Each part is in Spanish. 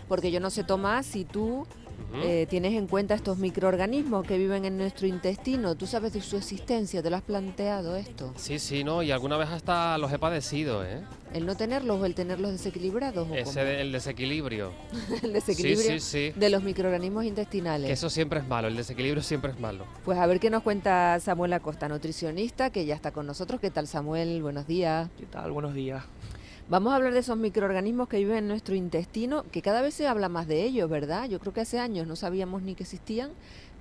Porque yo no sé, Tomás, si tú Ujú. tienes en cuenta estos microorganismos que viven en nuestro intestino. ¿Tú sabes de su existencia? ¿Te lo has planteado esto? Sí, sí, no, y alguna vez hasta los he padecido, ¿eh? ¿El no tenerlos o el tenerlos desequilibrados o cómo? El desequilibrio. El Sí, desequilibrio sí, sí. de los microorganismos Que intestinales. eso siempre es malo, el desequilibrio siempre es malo. Pues a ver qué nos cuenta Samuel Acosta, nutricionista, que ya está con nosotros. ¿Qué tal, Samuel? Buenos días. ¿Qué tal? Buenos días. Vamos a hablar de esos microorganismos que viven en nuestro intestino, que cada vez se habla más de ellos, ¿verdad? Yo creo que hace años no sabíamos ni que existían,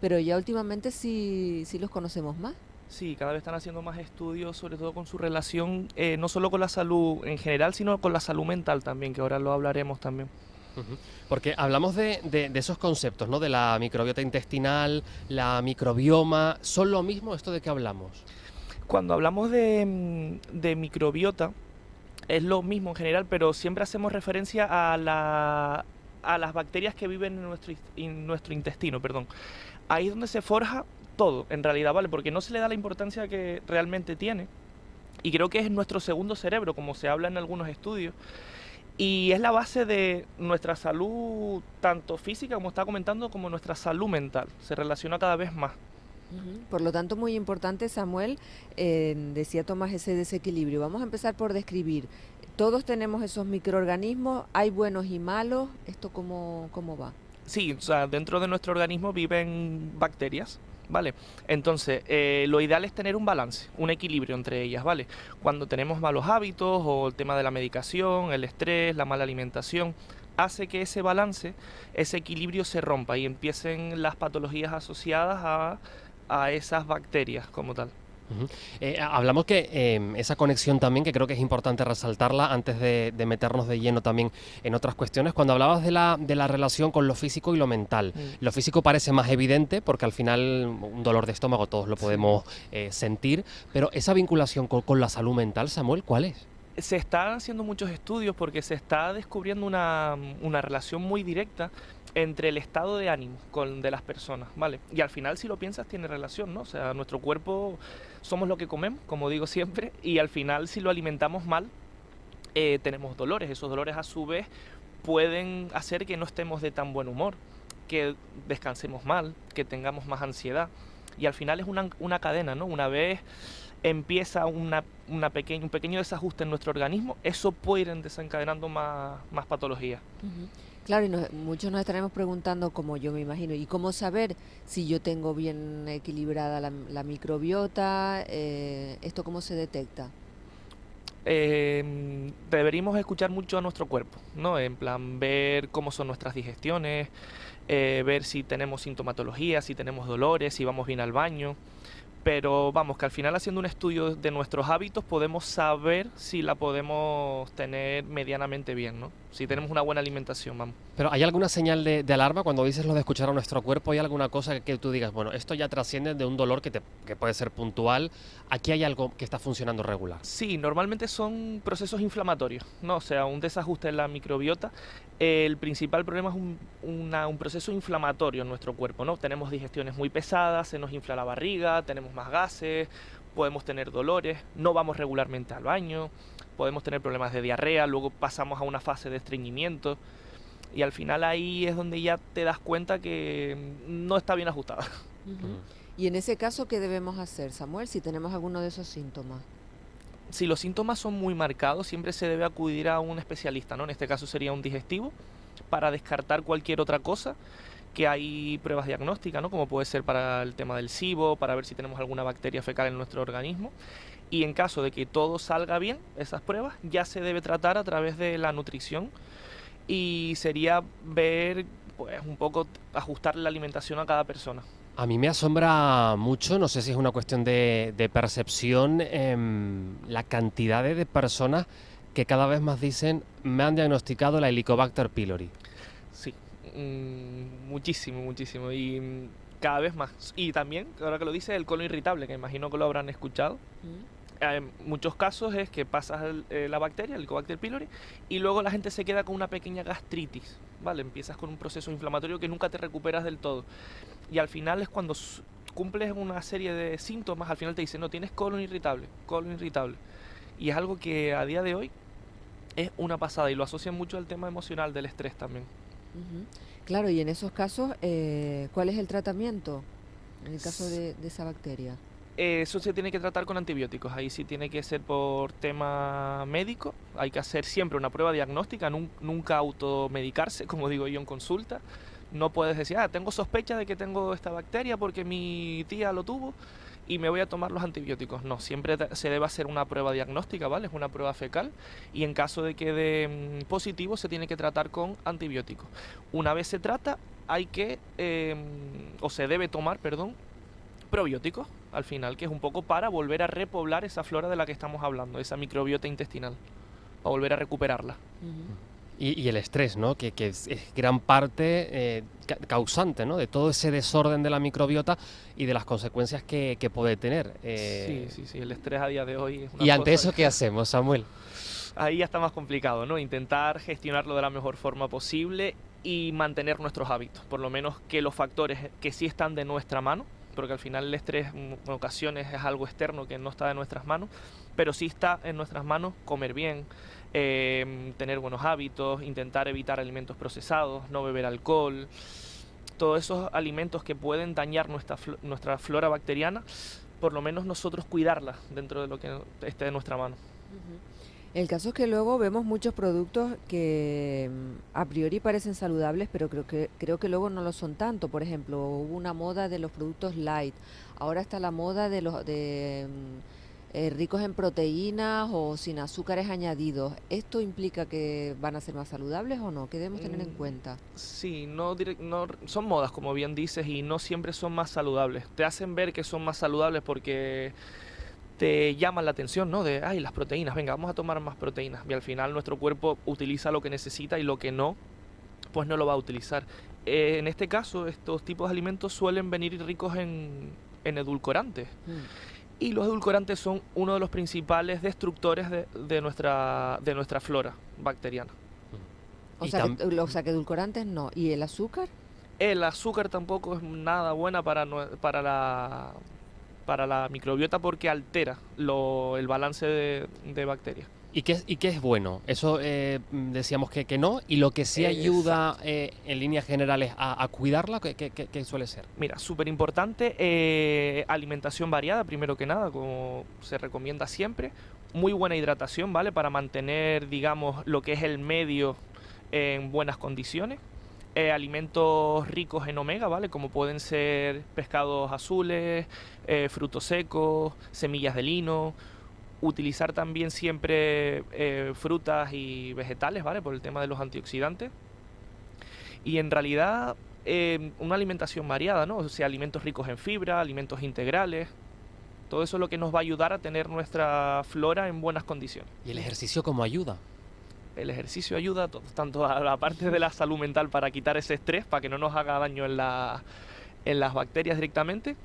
pero ya últimamente sí los conocemos más. Sí, cada vez están haciendo más estudios, sobre todo con su relación, no solo con la salud en general, sino con la salud mental también, que ahora lo hablaremos también. Ujú. Porque hablamos de esos conceptos, ¿no? De la microbiota intestinal, la microbioma. ¿Son lo mismo esto de qué hablamos? Cuando hablamos de microbiota, es lo mismo en general, pero siempre hacemos referencia a las bacterias que viven en nuestro intestino, perdón. Ahí es donde se forja todo, en realidad, ¿vale? Porque no se le da la importancia que realmente tiene. Y creo que es nuestro segundo cerebro, como se habla en algunos estudios. Y es la base de nuestra salud, tanto física, como estaba comentando, como nuestra salud mental. Se relaciona cada vez más. Ujú. Por lo tanto, muy importante, Samuel, decía Tomás, ese desequilibrio. Vamos a empezar por describir. Todos tenemos esos microorganismos, hay buenos y malos. ¿Esto cómo va? Sí, o sea, dentro de nuestro organismo viven bacterias, ¿vale? Entonces, lo ideal es tener un balance, un equilibrio entre ellas, ¿vale? Cuando tenemos malos hábitos o el tema de la medicación, el estrés, la mala alimentación, hace que ese balance, ese equilibrio se rompa y empiecen las patologías asociadas a esas bacterias como tal. Ujú. Hablamos que esa conexión también, que creo que es importante resaltarla antes de meternos de lleno también en otras cuestiones. Cuando hablabas de la relación con lo físico y lo mental, Mm. lo físico parece más evidente porque al final un dolor de estómago todos lo Sí. podemos sentir, pero esa vinculación con la salud mental, Samuel, ¿cuál es? Se están haciendo muchos estudios porque se está descubriendo una relación muy directa entre el estado de ánimo de las personas, ¿vale? Y al final, si lo piensas, tiene relación, ¿no? O sea, nuestro cuerpo somos lo que comemos, como digo siempre, y al final, si lo alimentamos mal, tenemos dolores. Esos dolores, a su vez, pueden hacer que no estemos de tan buen humor, que descansemos mal, que tengamos más ansiedad. Y al final es una cadena, ¿no? Una vez empieza un pequeño desajuste en nuestro organismo, eso puede ir desencadenando más patologías. Ujú. Claro, y muchos nos estaremos preguntando, como yo me imagino, ¿y cómo saber si yo tengo bien equilibrada la microbiota? ¿Esto cómo se detecta? Deberíamos escuchar mucho a nuestro cuerpo, ¿no? En plan, ver cómo son nuestras digestiones, ver si tenemos sintomatología, si tenemos dolores, si vamos bien al baño. Pero vamos, que al final haciendo un estudio de nuestros hábitos podemos saber si la podemos tener medianamente bien, ¿no? Si tenemos una buena alimentación, vamos. Pero ¿hay alguna señal de alarma cuando dices lo de escuchar a nuestro cuerpo? ¿Hay alguna cosa que tú digas, bueno, esto ya trasciende de un dolor que puede ser puntual? Aquí hay algo que está funcionando regular. Sí, normalmente son procesos inflamatorios, ¿no? O sea, un desajuste en la microbiota. El principal problema es un proceso inflamatorio en nuestro cuerpo, ¿no? Tenemos digestiones muy pesadas, se nos infla la barriga, tenemos más gases, podemos tener dolores, no vamos regularmente al baño, podemos tener problemas de diarrea, luego pasamos a una fase de estreñimiento y al final ahí es donde ya te das cuenta que no está bien ajustada. Ujú. Ujú. Y en ese caso, ¿qué debemos hacer, Samuel, si tenemos alguno de esos síntomas? Si los síntomas son muy marcados, siempre se debe acudir a un especialista, ¿no? En este caso sería un digestivo, para descartar cualquier otra cosa, que hay pruebas diagnósticas, ¿no? Como puede ser para el tema del SIBO, para ver si tenemos alguna bacteria fecal en nuestro organismo. Y en caso de que todo salga bien, esas pruebas, ya se debe tratar a través de la nutrición y sería ver, pues un poco ajustar la alimentación a cada persona. A mí me asombra mucho, no sé si es una cuestión de percepción, la cantidad de personas que cada vez más dicen, me han diagnosticado la Helicobacter pylori. Sí, muchísimo, muchísimo. Y cada vez más. Y también, ahora que lo dice, el colon irritable, que imagino que lo habrán escuchado. ¿Mm? En muchos casos es que pasas la bacteria, el Helicobacter pylori, y luego la gente se queda con una pequeña gastritis, ¿vale? Empiezas con un proceso inflamatorio que nunca te recuperas del todo. Y al final es cuando cumples una serie de síntomas, al final te dicen, no, tienes colon irritable, colon irritable. Y es algo que a día de hoy Es una pasada y lo asocian mucho al tema emocional del estrés también. Ujú. Claro, y en esos casos, ¿cuál es el tratamiento en el caso de esa bacteria? Eso se tiene que tratar con antibióticos, ahí sí tiene que ser por tema médico, hay que hacer siempre una prueba diagnóstica, nunca automedicarse, como digo yo en consulta. No puedes decir, tengo sospecha de que tengo esta bacteria porque mi tía lo tuvo y me voy a tomar los antibióticos. No, siempre se debe hacer una prueba diagnóstica, ¿vale? Es una prueba fecal y en caso de que dé positivo se tiene que tratar con antibióticos. Una vez se trata, hay que, o se debe tomar, perdón, probióticos al final, que es un poco para volver a repoblar esa flora de la que estamos hablando, esa microbiota intestinal, para volver a recuperarla. Ujú. Y el estrés, ¿no? Que es gran parte causante, ¿no? De todo ese desorden de la microbiota y de las consecuencias que puede tener. Sí, el estrés a día de hoy es una Y ante cosa eso, ¿qué hacemos, Samuel? ahí ya está más complicado, ¿no? Intentar gestionarlo de la mejor forma posible y mantener nuestros hábitos, por lo menos que los factores que sí están de nuestra mano, porque al final el estrés en ocasiones es algo externo que no está de nuestras manos, pero sí está en nuestras manos comer bien, tener buenos hábitos, intentar evitar alimentos procesados, no beber alcohol, todos esos alimentos que pueden dañar nuestra flora bacteriana, por lo menos nosotros cuidarla dentro de lo que esté de nuestra mano. Ujú. El caso es que luego vemos muchos productos que a priori parecen saludables, pero creo que luego no lo son tanto. Por ejemplo, hubo una moda de los productos light. Ahora está la moda de los ricos en proteínas o sin azúcares añadidos. ¿Esto implica que van a ser más saludables o no? ¿Qué debemos tener en cuenta? Sí, no, son modas, como bien dices, y no siempre son más saludables. Te hacen ver que son más saludables porque te llaman la atención, ¿no? De, las proteínas, venga, vamos a tomar más proteínas. Y al final nuestro cuerpo utiliza lo que necesita y lo que no, pues no lo va a utilizar. En este caso, estos tipos de alimentos suelen venir ricos en edulcorantes. Mm. Y los edulcorantes son uno de los principales destructores de nuestra flora bacteriana. O sea que edulcorantes no. ¿Y el azúcar? El azúcar tampoco es nada buena para la microbiota porque altera el balance de bacterias. ¿Y qué es bueno? Eso decíamos que no, y lo que sí ayuda en líneas generales a cuidarla, ¿qué suele ser? Mira, súper importante, alimentación variada, primero que nada, como se recomienda siempre, muy buena hidratación, ¿vale? Para mantener, digamos, lo que es el medio en buenas condiciones. Alimentos ricos en omega, ¿vale? Como pueden ser pescados azules, frutos secos, semillas de lino. Utilizar también siempre frutas y vegetales, ¿vale? Por el tema de los antioxidantes. Y en realidad una alimentación variada, ¿no? O sea, alimentos ricos en fibra, alimentos integrales. Todo eso es lo que nos va a ayudar a tener nuestra flora en buenas condiciones. ¿Y el ejercicio cómo ayuda? El ejercicio ayuda a todo, tanto a la parte de la salud mental para quitar ese estrés, para que no nos haga daño en las bacterias directamente,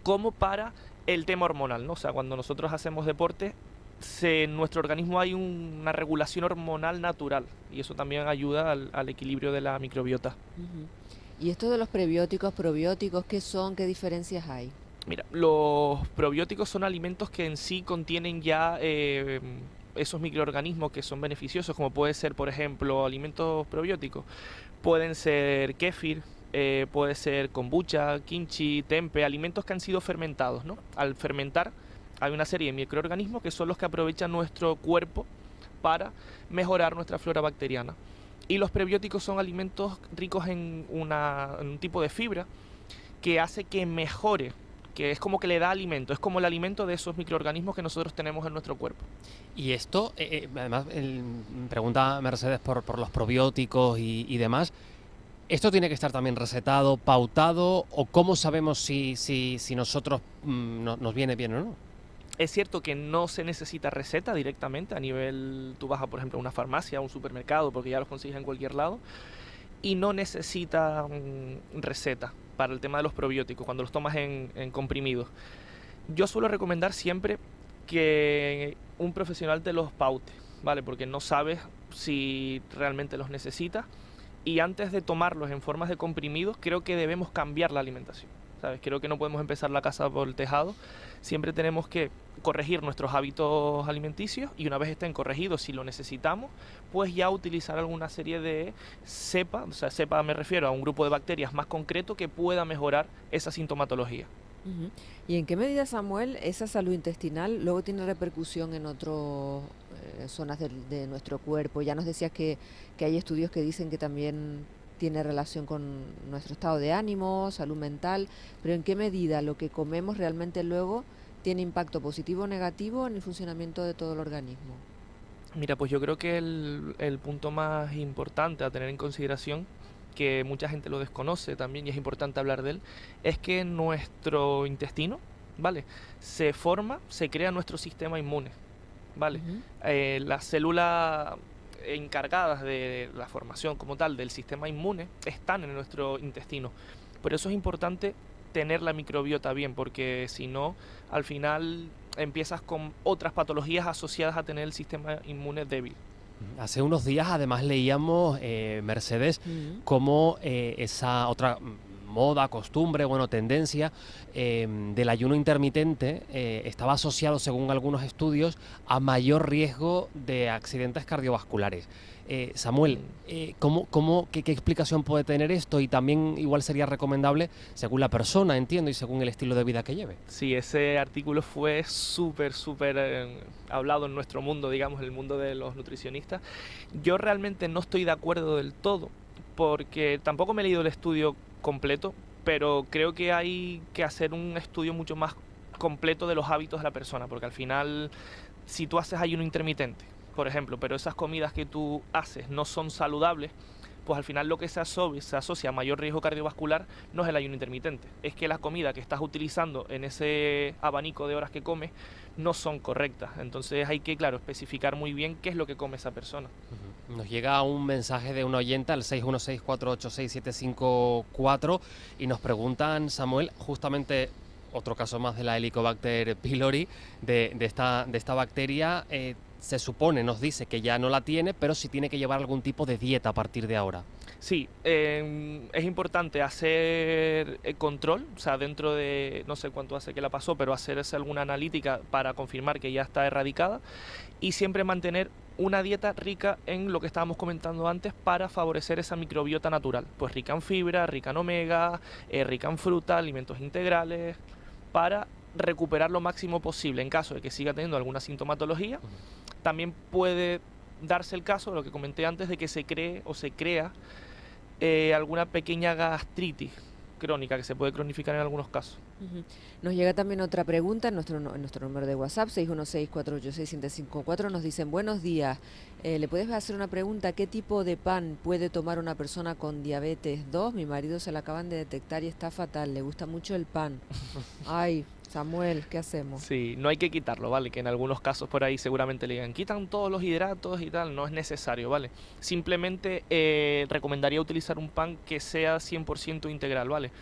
como para el tema hormonal, ¿no? O sea, cuando nosotros hacemos deporte, en nuestro organismo hay una regulación hormonal natural y eso también ayuda al equilibrio de la microbiota. Ujú. ¿Y esto de los prebióticos, probióticos, qué son, qué diferencias hay? Mira, los probióticos son alimentos que en sí contienen ya esos microorganismos que son beneficiosos, como puede ser, por ejemplo, alimentos probióticos. Pueden ser kéfir, puede ser kombucha, kimchi, tempe, alimentos que han sido fermentados, ¿no? Al fermentar hay una serie de microorganismos que son los que aprovechan nuestro cuerpo para mejorar nuestra flora bacteriana. Y los prebióticos son alimentos ricos en un tipo de fibra que hace que mejore, que es como que le da alimento, es como el alimento de esos microorganismos que nosotros tenemos en nuestro cuerpo. Y esto, además, pregunta Mercedes por los probióticos y demás. ¿Esto tiene que estar también recetado, pautado, o cómo sabemos si nosotros nos viene bien o no? Es cierto que no se necesita receta directamente a nivel, tú vas a, por ejemplo, a una farmacia, a un supermercado, porque ya los consigues en cualquier lado, y no necesita receta para el tema de los probióticos, cuando los tomas en comprimidos. Yo suelo recomendar siempre que un profesional te los paute, ¿vale? Porque no sabes si realmente los necesitas, y antes de tomarlos en formas de comprimidos, creo que debemos cambiar la alimentación. ¿sabes? Creo que no podemos empezar la casa por el tejado. Siempre tenemos que corregir nuestros hábitos alimenticios y una vez estén corregidos, si lo necesitamos, pues ya utilizar alguna serie de cepa, o sea, cepa me refiero a un grupo de bacterias más concreto que pueda mejorar esa sintomatología. Ujú. ¿Y en qué medida, Samuel, esa salud intestinal luego tiene repercusión en otras zonas de nuestro cuerpo? Ya nos decías que hay estudios que dicen que también tiene relación con nuestro estado de ánimo, salud mental, pero ¿en qué medida lo que comemos realmente luego tiene impacto positivo o negativo en el funcionamiento de todo el organismo? Mira, pues yo creo que el punto más importante a tener en consideración, que mucha gente lo desconoce también y es importante hablar de él, es que nuestro intestino, ¿vale? Se crea nuestro sistema inmune, ¿vale? Ujú. Las células encargadas de la formación como tal del sistema inmune están en nuestro intestino. Por eso es importante tener la microbiota bien, porque si no, al final empiezas con otras patologías asociadas a tener el sistema inmune débil. Hace unos días además leíamos, Mercedes, Mm. cómo esa otra moda, costumbre, bueno, tendencia del ayuno intermitente estaba asociado, según algunos estudios, a mayor riesgo de accidentes cardiovasculares. Samuel, ¿qué explicación puede tener esto? Y también igual sería recomendable según la persona, entiendo, y según el estilo de vida que lleve. Sí, ese artículo fue súper hablado en nuestro mundo, digamos, en el mundo de los nutricionistas. Yo realmente no estoy de acuerdo del todo, porque tampoco me he leído el estudio completo, pero creo que hay que hacer un estudio mucho más completo de los hábitos de la persona, porque al final, si tú haces ayuno intermitente, por ejemplo, pero esas comidas que tú haces no son saludables, pues al final lo que se asocia a mayor riesgo cardiovascular no es el ayuno intermitente, es que la comida que estás utilizando en ese abanico de horas que comes no son correctas. Entonces hay que, claro, especificar muy bien qué es lo que come esa persona. Nos llega un mensaje de una oyente al 616-486-754 y nos preguntan, Samuel, justamente otro caso más de la Helicobacter pylori, de esta bacteria. Se supone, nos dice que ya no la tiene, pero sí tiene que llevar algún tipo de dieta a partir de ahora. Sí, es importante hacer control, o sea, dentro de, no sé cuánto hace que la pasó, pero hacerse alguna analítica para confirmar que ya está erradicada y siempre mantener una dieta rica en lo que estábamos comentando antes para favorecer esa microbiota natural, pues rica en fibra, rica en omega, rica en fruta, alimentos integrales, para recuperar lo máximo posible en caso de que siga teniendo alguna sintomatología. También puede darse el caso, lo que comenté antes, de que se cree o se crea alguna pequeña gastritis crónica que se puede cronificar en algunos casos. Ujú. Nos llega también otra pregunta en nuestro número de WhatsApp, 616-486-754. Nos dicen, buenos días, ¿le puedes hacer una pregunta? ¿Qué tipo de pan puede tomar una persona con diabetes 2? Mi marido se la acaban de detectar y está fatal, le gusta mucho el pan. Ay, Samuel, ¿qué hacemos? Sí, no hay que quitarlo, ¿vale? Que en algunos casos por ahí seguramente le digan, quitan todos los hidratos y tal, no es necesario, ¿vale? Simplemente recomendaría utilizar un pan que sea 100% integral, ¿vale?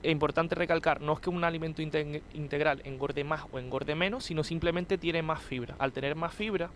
Es importante recalcar, no es que un alimento integral engorde más o engorde menos, sino simplemente tiene más fibra. Al tener más fibra,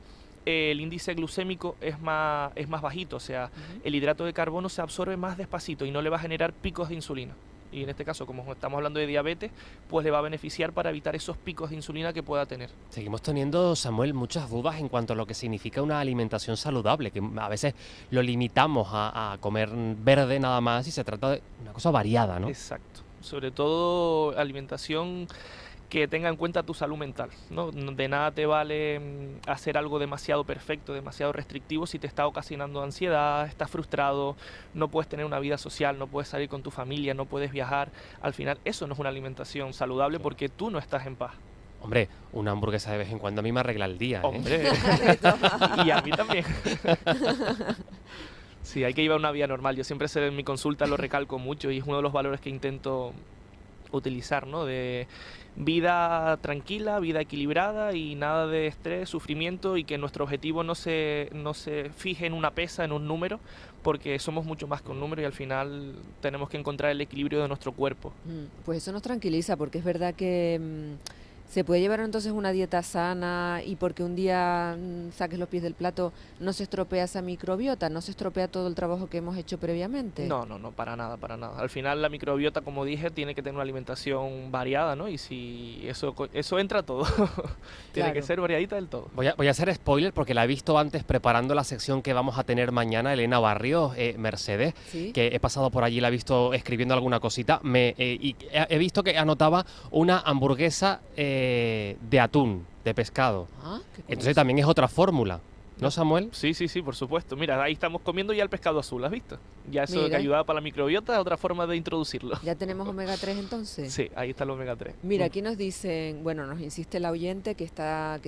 el índice glucémico es más bajito, o sea, Ujú. el hidrato de carbono se absorbe más despacito y no le va a generar picos de insulina. Y en este caso, como estamos hablando de diabetes, pues le va a beneficiar para evitar esos picos de insulina que pueda tener. Seguimos teniendo, Samuel, muchas dudas en cuanto a lo que significa una alimentación saludable, que a veces lo limitamos a comer verde nada más y se trata de una cosa variada, ¿no? Exacto. Sobre todo alimentación que tenga en cuenta tu salud mental, ¿no? De nada te vale hacer algo demasiado perfecto, demasiado restrictivo si te está ocasionando ansiedad, estás frustrado, no puedes tener una vida social, no puedes salir con tu familia, no puedes viajar. Al final eso no es una alimentación saludable porque tú no estás en paz. Hombre, una hamburguesa de vez en cuando a mí me arregla el día, ¿eh? Hombre, y a mí también. Sí, hay que llevar una vida normal. Yo siempre en mi consulta lo recalco mucho y es uno de los valores que intento utilizar, ¿no? De vida tranquila, vida equilibrada y nada de estrés, sufrimiento y que nuestro objetivo no se fije en una pesa, en un número, porque somos mucho más que un número y al final tenemos que encontrar el equilibrio de nuestro cuerpo. Pues eso nos tranquiliza porque es verdad que ¿Se puede llevar entonces una dieta sana y porque un día saques los pies del plato no se estropea esa microbiota, no se estropea todo el trabajo que hemos hecho previamente? No, no, no, para nada, para nada. Al final la microbiota, como dije, tiene que tener una alimentación variada, ¿no? Y si eso entra todo, tiene que Claro. ser variadita del todo. Voy a hacer spoiler porque la he visto antes preparando la sección que vamos a tener mañana, Elena Barrios, Mercedes, ¿Sí? que he pasado por allí, la he visto escribiendo alguna cosita, y he visto que anotaba una hamburguesa de atún, de pescado. Ah, qué Entonces curioso. también es otra fórmula, ¿no, Samuel? Sí, sí, sí, por supuesto. Mira, ahí estamos comiendo ya el pescado azul, ¿has visto? Ya eso que Mira. ayudaba para la microbiota es otra forma de introducirlo. ¿Ya tenemos omega 3 entonces? Sí, ahí está el omega 3. Mira, aquí nos dicen, bueno, nos insiste la oyente que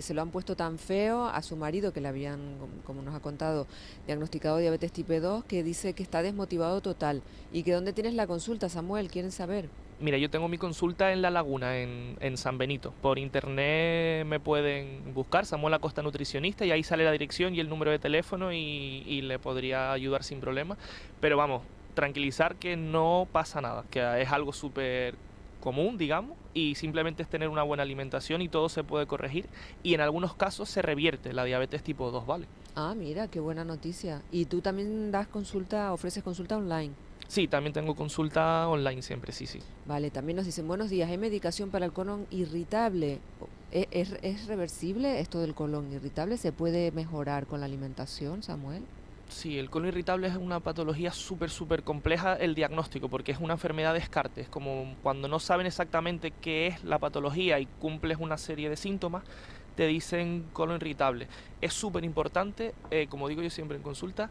se lo han puesto tan feo a su marido, que le habían, como nos ha contado, diagnosticado diabetes tipo 2, que dice que está desmotivado total. ¿Y que dónde tienes la consulta, Samuel? ¿Quieren saber? Mira, yo tengo mi consulta en La Laguna, en San Benito. Por internet me pueden buscar, Samuel Acosta Nutricionista, y ahí sale la dirección y el número de teléfono y le podría ayudar sin problema. Pero vamos, tranquilizar que no pasa nada, que es algo súper común, digamos, y simplemente es tener una buena alimentación y todo se puede corregir. Y en algunos casos se revierte la diabetes tipo 2, ¿vale? Ah, mira, qué buena noticia. ¿Y tú también das consulta, ofreces consulta online? Sí, también tengo consulta online siempre, sí, sí. Vale, también nos dicen, buenos días, hay medicación para el colon irritable. ¿Es reversible esto del colon irritable? ¿Se puede mejorar con la alimentación, Samuel? Sí, el colon irritable es una patología súper compleja el diagnóstico porque es una enfermedad de descarte. Es como cuando no saben exactamente qué es la patología y cumples una serie de síntomas, te dicen colon irritable. Es súper importante, como digo yo siempre en consulta,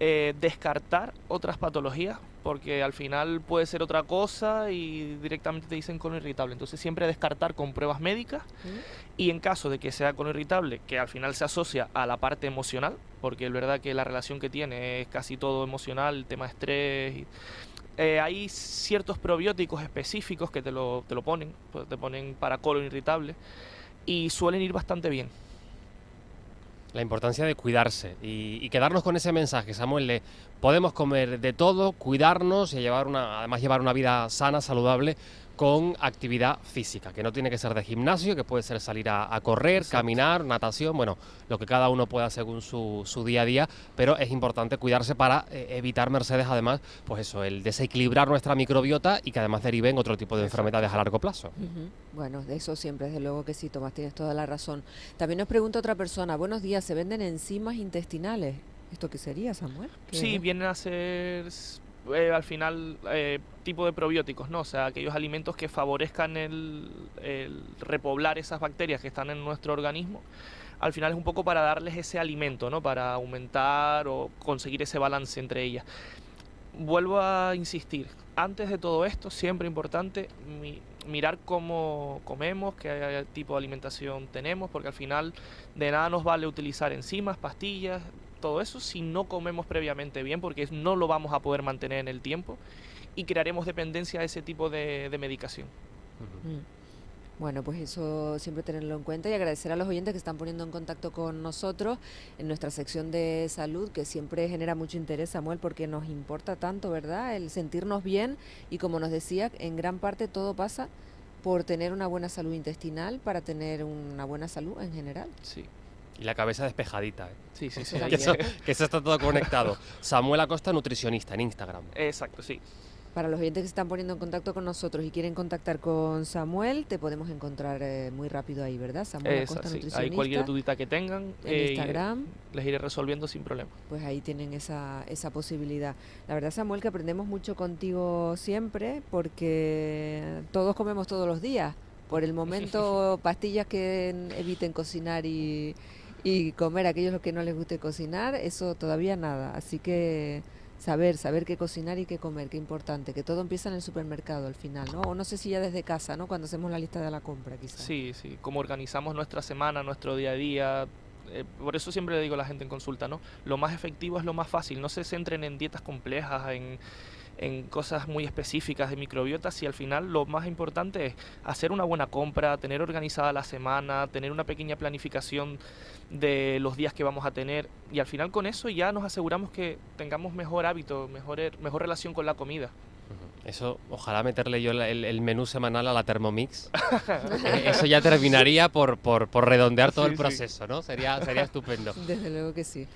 descartar otras patologías porque al final puede ser otra cosa y directamente te dicen colon irritable. Entonces siempre descartar con pruebas médicas. ¿Mm? Y en caso de que sea colon irritable, que al final se asocia a la parte emocional, porque es verdad que la relación que tiene es casi todo emocional, el tema de estrés. Hay ciertos probióticos específicos que te lo ponen, pues te ponen para colon irritable y suelen ir bastante bien. La importancia de cuidarse y quedarnos con ese mensaje, Samuel, de podemos comer de todo, cuidarnos y además llevar una vida sana, saludable, con actividad física, que no tiene que ser de gimnasio, que puede ser salir a correr, Exacto. caminar, natación, bueno, lo que cada uno pueda según su día a día, pero es importante cuidarse para evitar, Mercedes, además, pues eso, el desequilibrar nuestra microbiota y que además derive en otro tipo de Exacto. enfermedades a largo plazo. Ujú. Bueno, de eso siempre, desde luego que sí, Tomás, tienes toda la razón. También nos pregunta otra persona, buenos días, ¿se venden enzimas intestinales? ¿Esto qué sería, Samuel? ¿Qué Sí, es? vienen a ser al final tipo de probióticos, ¿no? O sea, aquellos alimentos que favorezcan el repoblar esas bacterias que están en nuestro organismo. Al final es un poco para darles ese alimento, ¿no? Para aumentar o conseguir ese balance entre ellas. Vuelvo a insistir, antes de todo esto, siempre importante mirar cómo comemos, qué tipo de alimentación tenemos, porque al final de nada nos vale utilizar enzimas, pastillas, todo eso si no comemos previamente bien, porque no lo vamos a poder mantener en el tiempo y crearemos dependencia a ese tipo de medicación. Ujú. Mm. Bueno, pues eso siempre tenerlo en cuenta y agradecer a los oyentes que están poniendo en contacto con nosotros en nuestra sección de salud, que siempre genera mucho interés, Samuel, porque nos importa tanto, ¿verdad? El sentirnos bien y como nos decía, en gran parte todo pasa por tener una buena salud intestinal, para tener una buena salud en general. Sí, Y la cabeza despejadita, ¿eh? sí, sí, Eso sí. que, también. que eso está todo conectado. Samuel Acosta, nutricionista, en Instagram. Exacto, sí. Para los oyentes que se están poniendo en contacto con nosotros y quieren contactar con Samuel, te podemos encontrar muy rápido ahí, ¿verdad? Samuel Acosta, Sí. Ahí nutricionista, cualquier dudita que tengan, en Instagram. les iré resolviendo sin problema. Pues ahí tienen esa posibilidad. La verdad, Samuel, que aprendemos mucho contigo siempre, porque todos comemos todos los días. Por el momento, pastillas que eviten cocinar y comer a aquellos que no les guste cocinar, eso todavía nada. Así que saber qué cocinar y qué comer, qué importante, que todo empieza en el supermercado al final, ¿no? O no sé si ya desde casa, ¿no? Cuando hacemos la lista de la compra, quizás. Sí, sí, cómo organizamos nuestra semana, nuestro día a día. Por eso siempre le digo a la gente en consulta, ¿no? Lo más efectivo es lo más fácil. No se centren en dietas complejas, en cosas muy específicas de microbiota, si al final lo más importante es hacer una buena compra, tener organizada la semana, tener una pequeña planificación de los días que vamos a tener y al final con eso ya nos aseguramos que tengamos mejor hábito, mejor relación con la comida. Eso, ojalá meterle yo el menú semanal a la Thermomix. Eso ya terminaría por redondear todo el proceso, ¿no? Sería estupendo. Desde luego que sí.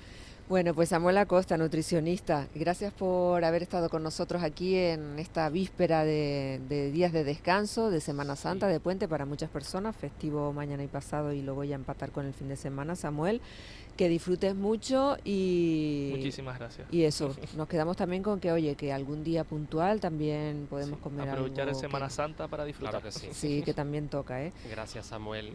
Bueno, pues Samuel Acosta, nutricionista, gracias por haber estado con nosotros aquí en esta víspera de días de descanso, de Semana Santa, de puente para muchas personas, festivo mañana y pasado y luego ya empatar con el fin de semana. Samuel, que disfrutes mucho y... Muchísimas gracias. Y eso, nos quedamos también con que, oye, que algún día puntual también podemos comer aprovechar algo Semana Santa para disfrutar. Claro que sí. Sí, que también toca, ¿eh? Gracias, Samuel.